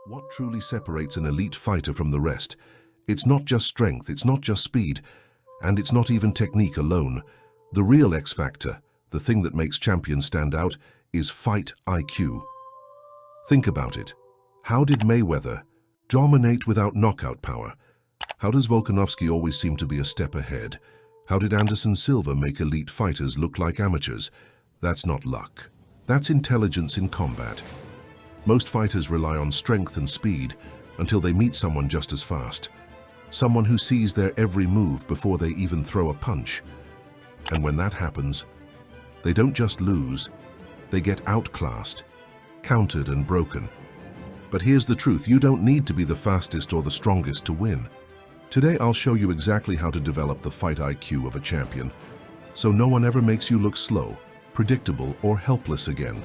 What truly separates an elite fighter from the rest? It's not just strength, it's not just speed, and it's not even technique alone. The real X factor, the thing that makes champions stand out, is fight IQ. Think about it. How did Mayweather dominate without knockout power? How does Volkanovski always seem to be a step ahead? How did Anderson Silva make elite fighters look like amateurs? That's not luck. That's intelligence in combat. Most fighters rely on strength and speed until they meet someone just as fast. Someone who sees their every move before they even throw a punch. And when that happens, they don't just lose, they get outclassed, countered and broken. But here's the truth, you don't need to be the fastest or the strongest to win. Today I'll show you exactly how to develop the fight IQ of a champion, so no one ever makes you look slow, predictable, or helpless again.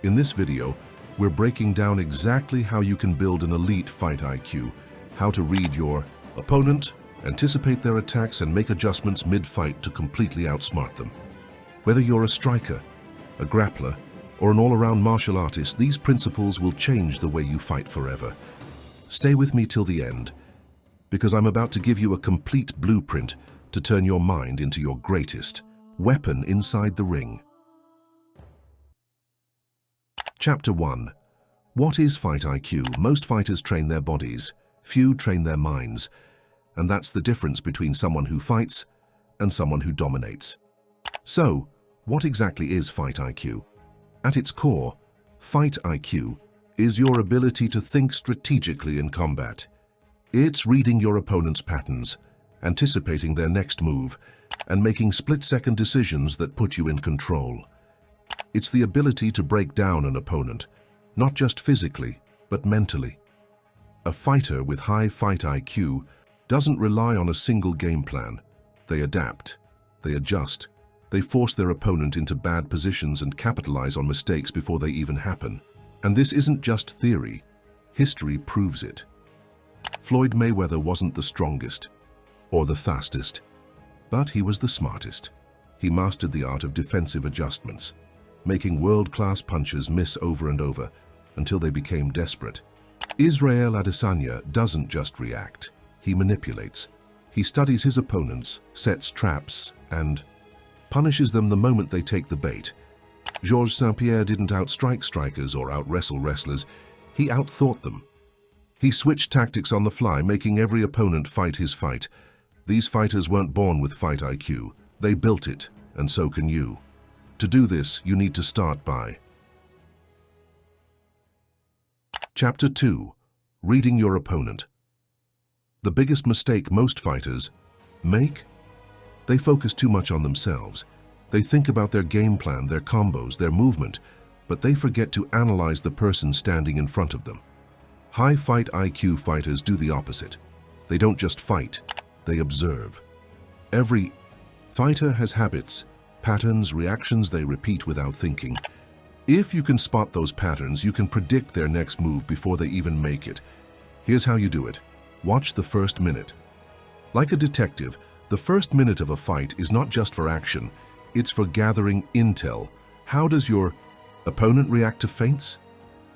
In this video, we're breaking down exactly how you can build an elite fight IQ, how to read your opponent, anticipate their attacks, and make adjustments mid-fight to completely outsmart them. Whether you're a striker, a grappler, or an all-around martial artist, these principles will change the way you fight forever. Stay with me till the end, because I'm about to give you a complete blueprint to turn your mind into your greatest weapon inside the ring. Chapter 1. What is fight IQ? Most fighters train their bodies, few train their minds, and that's the difference between someone who fights and someone who dominates. So, what exactly is fight IQ? At its core, fight IQ is your ability to think strategically in combat. It's reading your opponent's patterns, anticipating their next move, and making split-second decisions that put you in control. It's the ability to break down an opponent, not just physically, but mentally. A fighter with high fight IQ doesn't rely on a single game plan. They adapt, they adjust, they force their opponent into bad positions and capitalize on mistakes before they even happen. And this isn't just theory, history proves it. Floyd Mayweather wasn't the strongest or the fastest, but he was the smartest. He mastered the art of defensive adjustments, making world-class punches miss over and over until they became desperate. Israel Adesanya doesn't just react, he manipulates. He studies his opponents, sets traps, and punishes them the moment they take the bait. Georges St-Pierre didn't outstrike strikers or outwrestle wrestlers, he outthought them. He switched tactics on the fly, making every opponent fight his fight. These fighters weren't born with fight IQ, they built it, and so can you. To do this, you need to start by Chapter 2. Reading your opponent. The biggest mistake most fighters make? They focus too much on themselves. They think about their game plan, their combos, their movement, but they forget to analyze the person standing in front of them. High fight IQ fighters do the opposite. They don't just fight, they observe. Every fighter has habits, patterns, reactions they repeat without thinking. If you can spot those patterns, you can predict their next move before they even make it. Here's how you do it. Watch the first minute. Like a detective, the first minute of a fight is not just for action, it's for gathering intel. How does your opponent react to feints?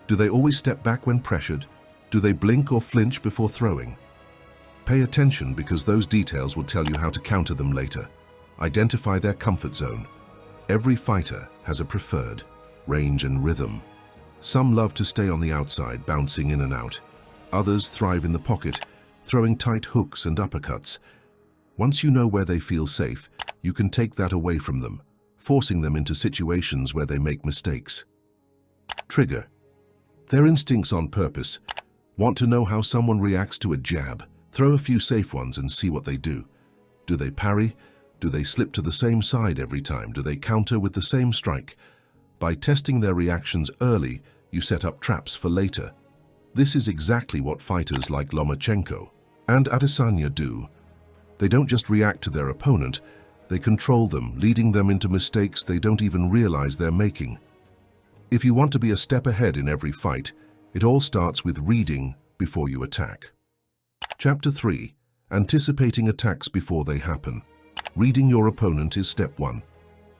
Do they always step back when pressured? Do they blink or flinch before throwing? Pay attention, because those details will tell you how to counter them later. Identify their comfort zone. Every fighter has a preferred range and rhythm. Some love to stay on the outside, bouncing in and out. Others thrive in the pocket, throwing tight hooks and uppercuts. Once you know where they feel safe, you can take that away from them, forcing them into situations where they make mistakes. Trigger. Their instincts on purpose. Want to know how someone reacts to a jab? Throw a few safe ones and see what they do. Do they parry? Do they slip to the same side every time? Do they counter with the same strike? By testing their reactions early, you set up traps for later. This is exactly what fighters like Lomachenko and Adesanya do. They don't just react to their opponent, they control them, leading them into mistakes they don't even realize they're making. If you want to be a step ahead in every fight, it all starts with reading before you attack. Chapter 3. Anticipating attacks before they happen. Reading your opponent is step 1.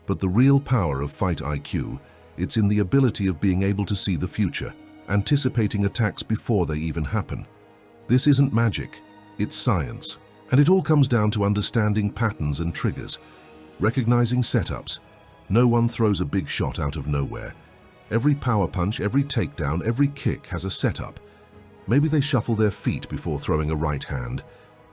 But the real power of fight IQ, it's in the ability of being able to see the future. anticipating attacks before they even happen. This isn't magic, it's science. And it all comes down to understanding patterns and triggers, recognizing setups. No one throws a big shot out of nowhere. Every power punch, every takedown, every kick has a setup. Maybe they shuffle their feet before throwing a right hand.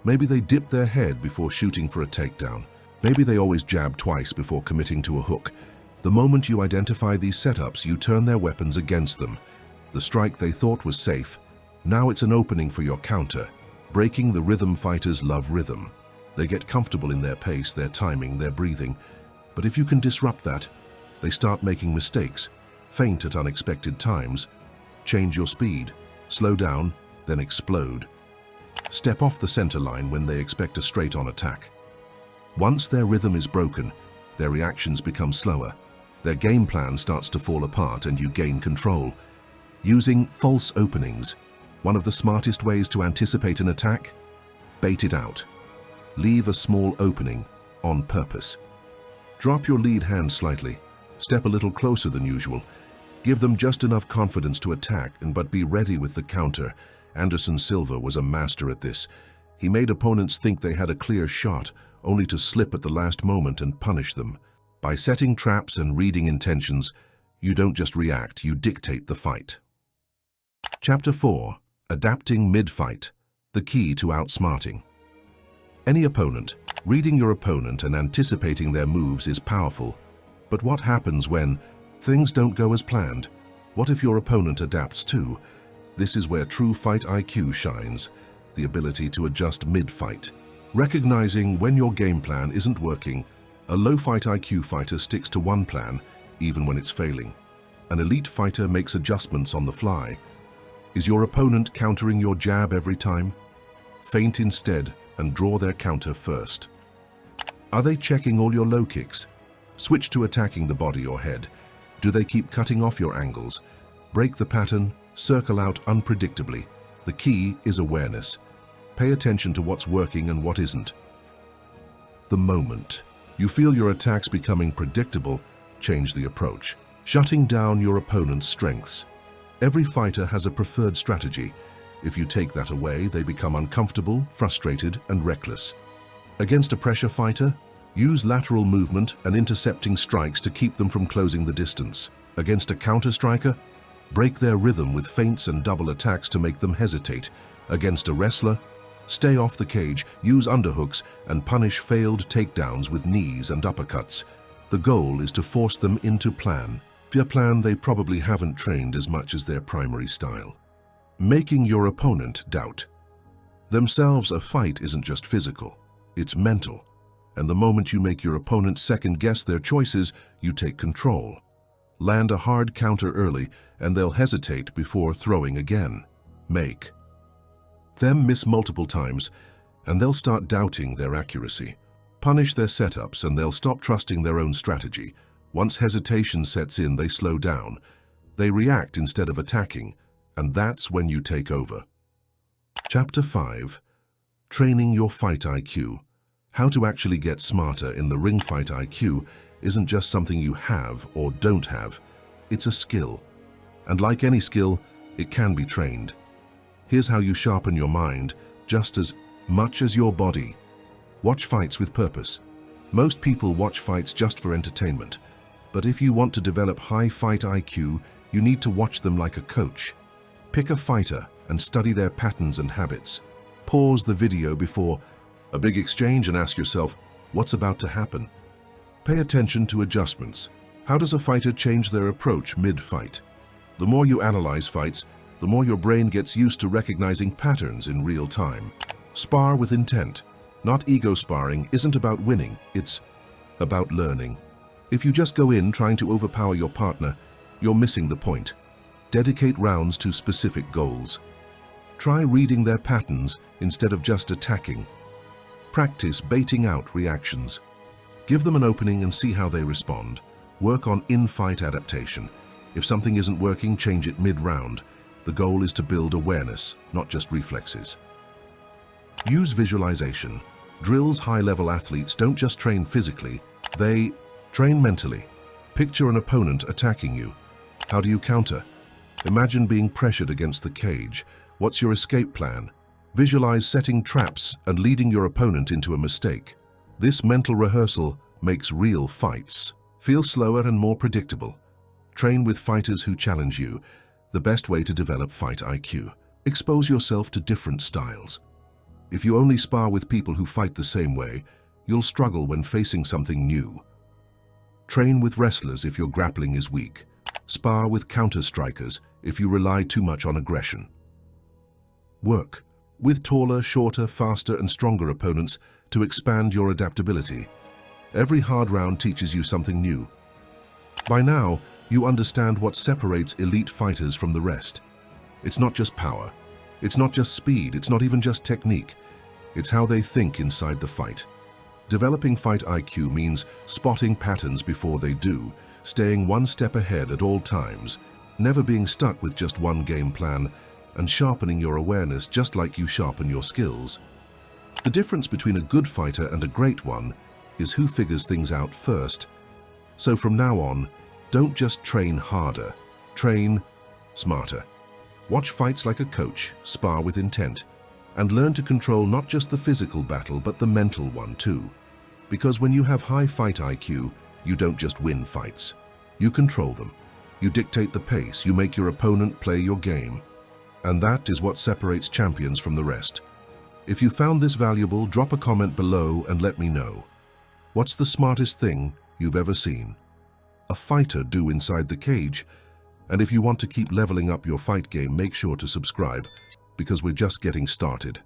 Maybe they dip their head before shooting for a takedown. Maybe they always jab twice before committing to a hook. The moment you identify these setups, you turn their weapons against them. The strike they thought was safe, now it's an opening for your counter. Breaking the rhythm. Fighters love rhythm. They get comfortable in their pace, their timing, their breathing. But if you can disrupt that, they start making mistakes, feint at unexpected times, change your speed, slow down, then explode. Step off the center line when they expect a straight-on attack. Once their rhythm is broken, their reactions become slower. Their game plan starts to fall apart and you gain control. Using false openings. One of the smartest ways to anticipate an attack? Bait it out. Leave a small opening on purpose. Drop your lead hand slightly. Step a little closer than usual. Give them just enough confidence to attack, but be ready with the counter. Anderson Silva was a master at this. He made opponents think they had a clear shot, only to slip at the last moment and punish them. By setting traps and reading intentions, you don't just react, you dictate the fight. Chapter 4. Adapting mid-fight, the key to outsmarting. Any opponent, reading your opponent and anticipating their moves is powerful. But what happens when things don't go as planned? What if your opponent adapts too? This is where true fight IQ shines, the ability to adjust mid-fight. Recognizing when your game plan isn't working, a low fight IQ fighter sticks to one plan, even when it's failing. An elite fighter makes adjustments on the fly. Is your opponent countering your jab every time? Feint instead and draw their counter first. Are they checking all your low kicks? Switch to attacking the body or head. Do they keep cutting off your angles? Break the pattern, circle out unpredictably. The key is awareness. Pay attention to what's working and what isn't. The moment you feel your attacks becoming predictable, change the approach. Shutting down your opponent's strengths. Every fighter has a preferred strategy. If you take that away, they become uncomfortable, frustrated, and reckless. Against a pressure fighter, use lateral movement and intercepting strikes to keep them from closing the distance. Against a counter striker, break their rhythm with feints and double attacks to make them hesitate. Against a wrestler, stay off the cage, use underhooks, and punish failed takedowns with knees and uppercuts. The goal is to force them into plan. A plan they probably haven't trained as much as their primary style. Making your opponent doubt themselves. A fight isn't just physical, it's mental. And the moment you make your opponent second-guess their choices, you take control. Land a hard counter early, and they'll hesitate before throwing again. Make them miss multiple times, and they'll start doubting their accuracy. Punish their setups, and they'll stop trusting their own strategy. Once hesitation sets in, they slow down. They react instead of attacking, and that's when you take over. Chapter 5. Training your fight IQ. How to actually get smarter in the ring. Fight IQ isn't just something you have or don't have. It's a skill. And like any skill, it can be trained. Here's how you sharpen your mind just as much as your body. Watch fights with purpose. Most people watch fights just for entertainment. But if you want to develop high fight IQ, you need to watch them like a coach. Pick a fighter and study their patterns and habits. Pause the video before a big exchange and ask yourself, what's about to happen? Pay attention to adjustments. How does a fighter change their approach mid-fight? The more you analyze fights, the more your brain gets used to recognizing patterns in real time. Spar with intent. Not ego sparring isn't about winning, it's about learning. If you just go in trying to overpower your partner, you're missing the point. Dedicate rounds to specific goals. Try reading their patterns instead of just attacking. Practice baiting out reactions. Give them an opening and see how they respond. Work on in-fight adaptation. If something isn't working, change it mid-round. The goal is to build awareness, not just reflexes. Use visualization. Drills. High-level athletes don't just train physically, they train mentally. Picture an opponent attacking you. How do you counter? Imagine being pressured against the cage. What's your escape plan? Visualize setting traps and leading your opponent into a mistake. This mental rehearsal makes real fights feel slower and more predictable. Train with fighters who challenge you, the best way to develop fight IQ. Expose yourself to different styles. If you only spar with people who fight the same way, you'll struggle when facing something new. Train with wrestlers if your grappling is weak. Spar with counter-strikers if you rely too much on aggression. Work with taller, shorter, faster and stronger opponents to expand your adaptability. Every hard round teaches you something new. By now, you understand what separates elite fighters from the rest. It's not just power. It's not just speed. It's not even just technique. It's how they think inside the fight. Developing fight IQ means spotting patterns before they do, staying one step ahead at all times, never being stuck with just one game plan, and sharpening your awareness just like you sharpen your skills. The difference between a good fighter and a great one is who figures things out first. So from now on, don't just train harder, train smarter. Watch fights like a coach, spar with intent, and learn to control not just the physical battle but the mental one too. Because when you have high fight IQ, you don't just win fights. You control them. You dictate the pace, you make your opponent play your game. And that is what separates champions from the rest. If you found this valuable, drop a comment below and let me know. What's the smartest thing you've ever seen a fighter do inside the cage? And if you want to keep leveling up your fight game, make sure to subscribe, because we're just getting started.